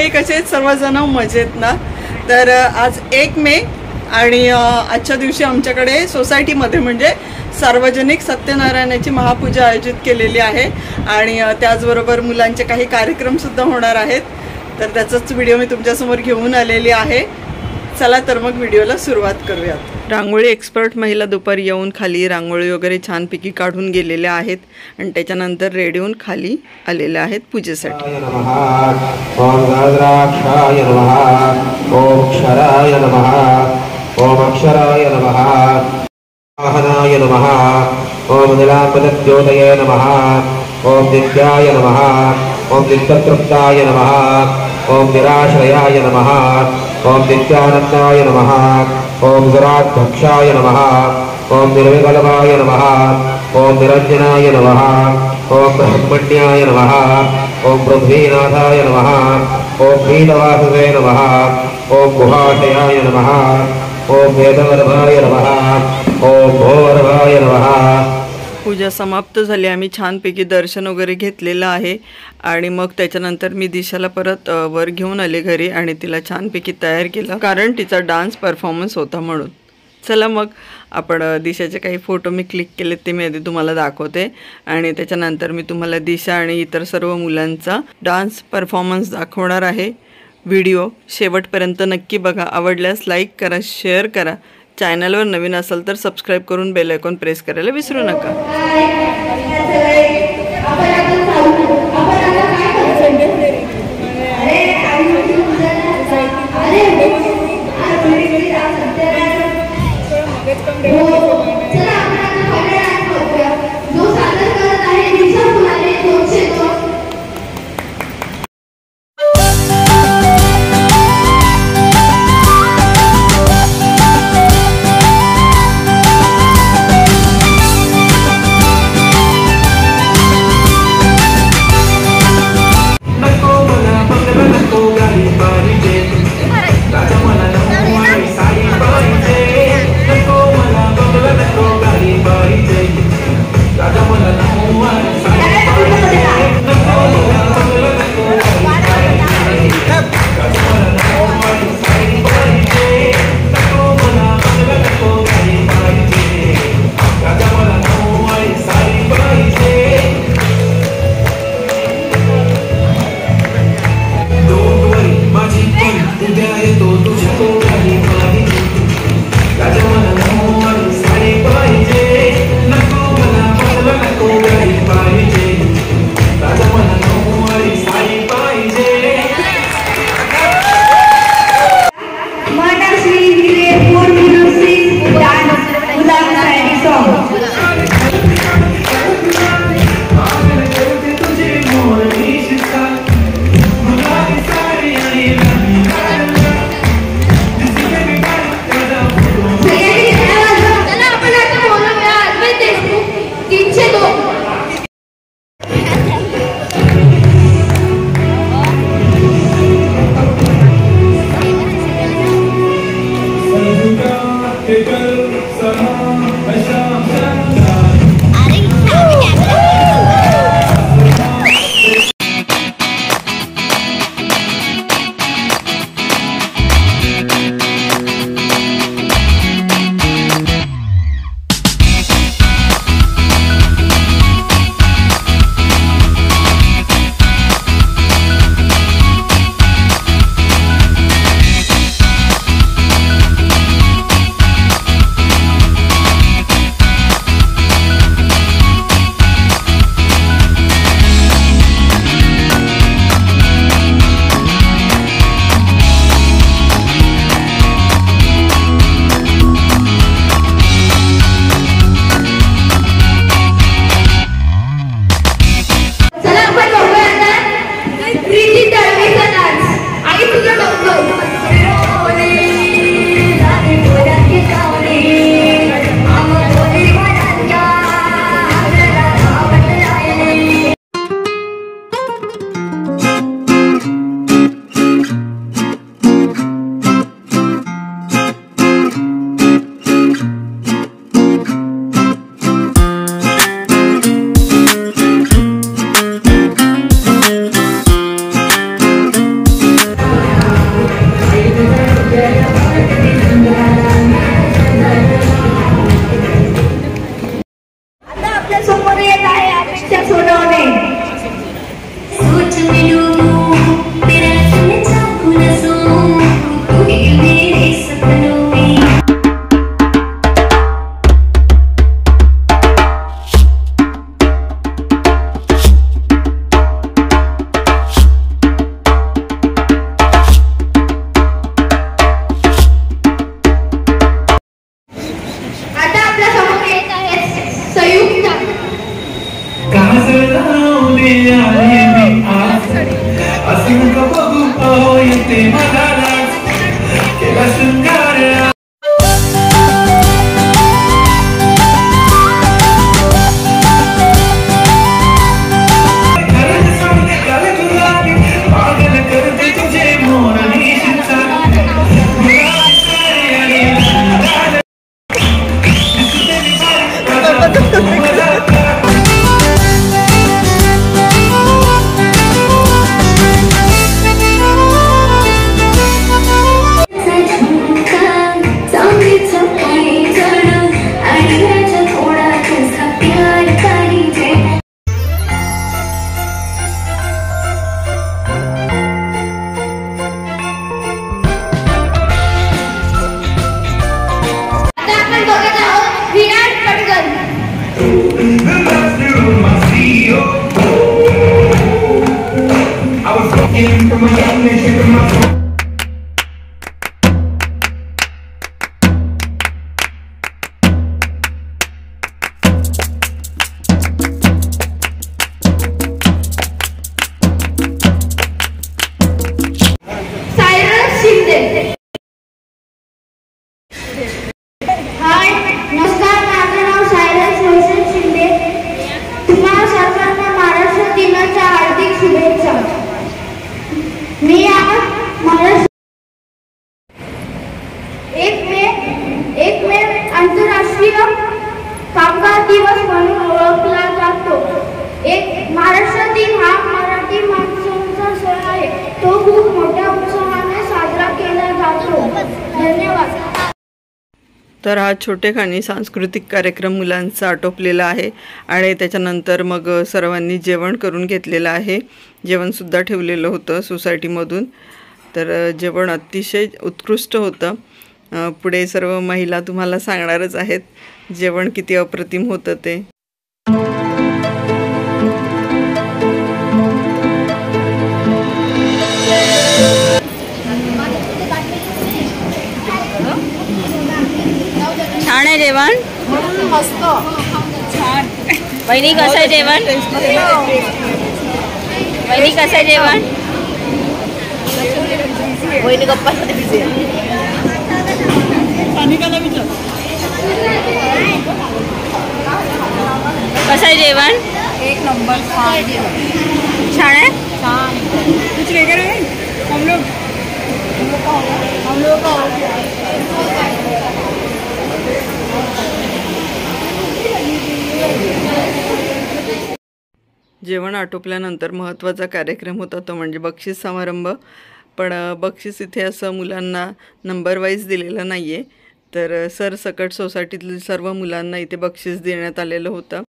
मंडळी कसे आहेत सर्वजण मजेत ना? तर आज 1 मे आणि आजच्या दिवशी आमच्याकडे सोसायटीमध्ये म्हणजे सार्वजनिक सत्यनारायणाची महापूजा आयोजित केलेली आहे आणि त्याचबरोबर मुलांचे काही कार्यक्रम सुद्धा होणार आहेत. तर त्याचाच व्हिडिओ मी तुमच्यासमोर घेऊन आलेली आहे. चला तर मग व्हिडिओला सुरुवात करूयात. रांगोळी एक्सपर्ट महिला दुपारी येऊन खाली रांगोळी वगैरे छानपैकी काढून गेलेल्या आहेत आणि त्याच्यानंतर रेडी होऊन खाली आलेल्या आहेत पूजेसाठी. ओम गणराक्षाय नमः. ओम क्षराय नमः. ओम अक्षराय नमः. वाहनाय नमः. ओम नीलांबरज्योतये नमः. ओम नित्याय नमः. ओम नित्यतृप्ताय नमः. ओम निराश्रयाय नमः. ओम नित्यानंदाय नमः. ओम गुराध्यक्षाय नमः. ओम निर्विकल्पाय नमः. ओम निरंजनाय नमः. ओम ब्रह्मण्याय नमः. ओम पृथ्वीनाथाय नमः. ओम पीतवासवे नमः. ओम गुहाशयाय नमः. ओम वेदवर्भाय नमः. ओम भोवर्भाय नमः. पूजा समाप्त झाली. आम्ही छानपैकी दर्शन वगैरे घेतलेलं आहे आणि मग त्याच्यानंतर मी दिशाला परत वर घेऊन आले घरी आणि तिला छानपैकी तयार केलं कारण तिचा डान्स परफॉर्मन्स होता म्हणून. चला मग आपण दिशाचे काही फोटो मी क्लिक केलेत ते मी आधी तुम्हाला दाखवते आणि त्याच्यानंतर मी तुम्हाला दिशा आणि इतर सर्व मुलांचा डान्स परफॉर्मन्स दाखवणार आहे. व्हिडिओ शेवटपर्यंत नक्की बघा. आवडल्यास लाईक करा, शेअर करा. चॅनलवर नवीन असाल तर सबस्क्राईब करून बेल आयकॉन प्रेस करायला विसरू नका. एक मे आंतरराष्ट्रीय कामगार दिवस म्हणून ओळखला जातो। एक महाराष्ट्र दिन हा मराठी माणसांचा सण आहे, तो खूप मोठ्या उत्साहाने साजरा केला जातो। धन्यवाद। तर हा छोटेखानी सांस्कृतिक कार्यक्रम मुलांचा आटोपलेला आहे आणि त्याच्यानंतर मग सर्वांनी जेवण करून घेतलेलं आहे। जेवणसुद्धा ठेवलेलं होतं सोसायटीमधून, तर जेवण अतिशय उत्कृष्ट होतं। पुढे सर्व महिला तुम्हाला सांगणारच आहेत जेवण किती अप्रतिम होतं ते। छान आहे जेवण, मस्त छान। वहिनी कसं आहे जेवण? वहिनी कसं आहे जेवण? वहिनी गप्पासाठी बिझी आहे। कसं आहे जेवण? एक नंबर, छान आहे। छान। कुछ लेकर आए हम लोग जेवण आटोपल्यानंतर महत्त्वाचा कार्यक्रम होता तो म्हणजे बक्षीस समारंभ। पण बक्षीस इथे असं मुलांना नंबर वाईज दिलेलं नाही आहे, तर सरसकट सोसायटीतील सर्व मुलांना इथे बक्षीस देण्यात आलेलं होतं।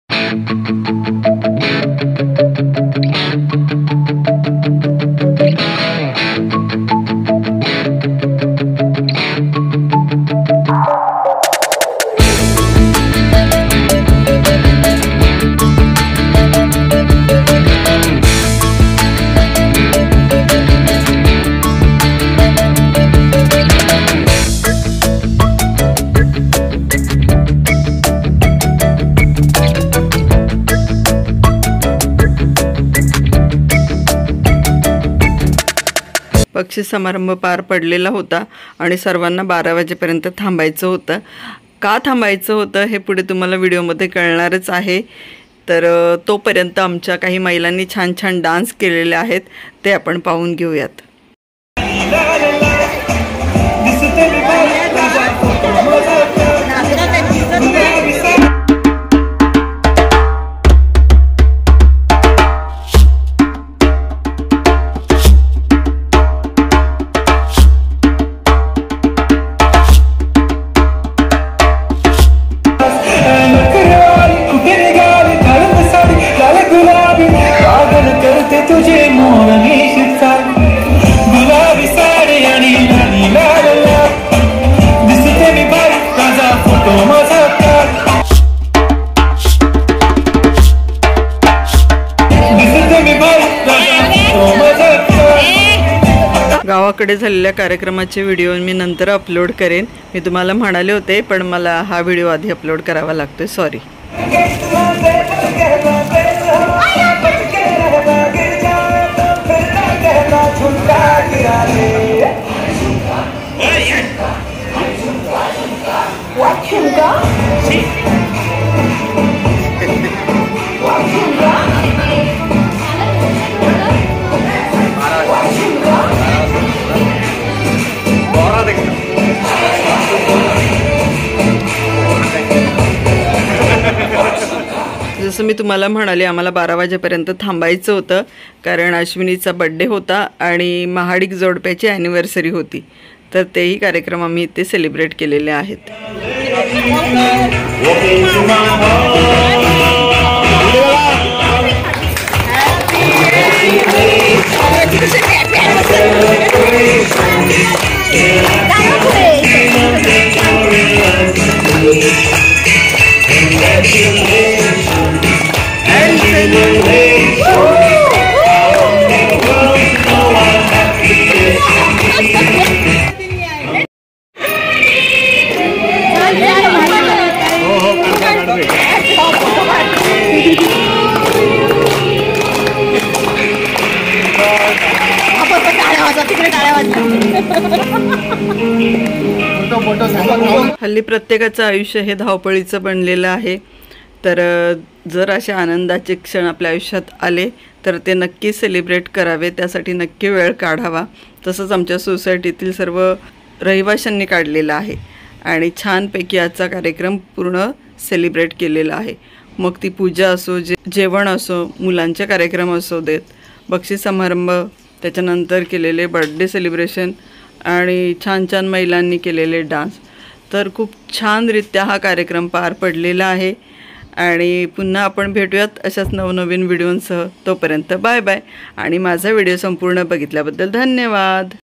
बक्षीस समारंभ पार पडलेला होता आणि सर्वांना 12 वाजेपर्यंत थांबायचं होतं। का थांबायचं होतं हे पुढे तुम्हाला व्हिडिओमध्ये कळणारच आहे। तर तोपर्यंत आमच्या काही महिलांनी छान छान डान्स केलेले आहेत, ते आपण पाहून घेऊयात। गावाकडे झालेल्या कार्यक्रमाचे व्हिडिओ मी नंतर अपलोड करेन। मी तुम्हाला म्हणाले होते, पण मला हा व्हिडिओ आधी अपलोड करावा लागतोय, सॉरी। जसं मी तुम्हाला म्हणाले आम्हाला 12 वाजेपर्यंत थांबायचं होतं, कारण अश्विनीचा बड्डे होता आणि महाडिक जोडप्याची ॲनिव्हर्सरी होती. तर तेही कार्यक्रम आम्ही इथे सेलिब्रेट केलेले आहेत. हल्ली प्रत्येकाचं आयुष्य हे धावपळीचं बनलेलं आहे. तर जर असे आनंदाचे क्षण आपल्या आयुष्यात आले तर ते नक्की सेलिब्रेट करावे, त्यासाठी नक्की वेळ काढावा. तसंच आमच्या सोसायटीतील सर्व रहिवाशांनी काढलेला आहे आणि छानपैकी आजचा कार्यक्रम पूर्ण सेलिब्रेट केलेला आहे. मग ती पूजा असो, जेवण असो, मुलांचे कार्यक्रम असो देत, बक्षीस समारंभ, त्याच्यानंतर केलेले बर्थडे सेलिब्रेशन आणि छान छान महिलांनी केलेले डान्स. तर खूप छानरित्या हा कार्यक्रम पार पडलेला आहे आणि पुन्हा आपण भेटूयात अशाच नवनवीन व्हिडिओंसह. तोपर्यंत बाय बाय आणि माझा व्हिडिओ संपूर्ण बघितल्याबद्दल धन्यवाद.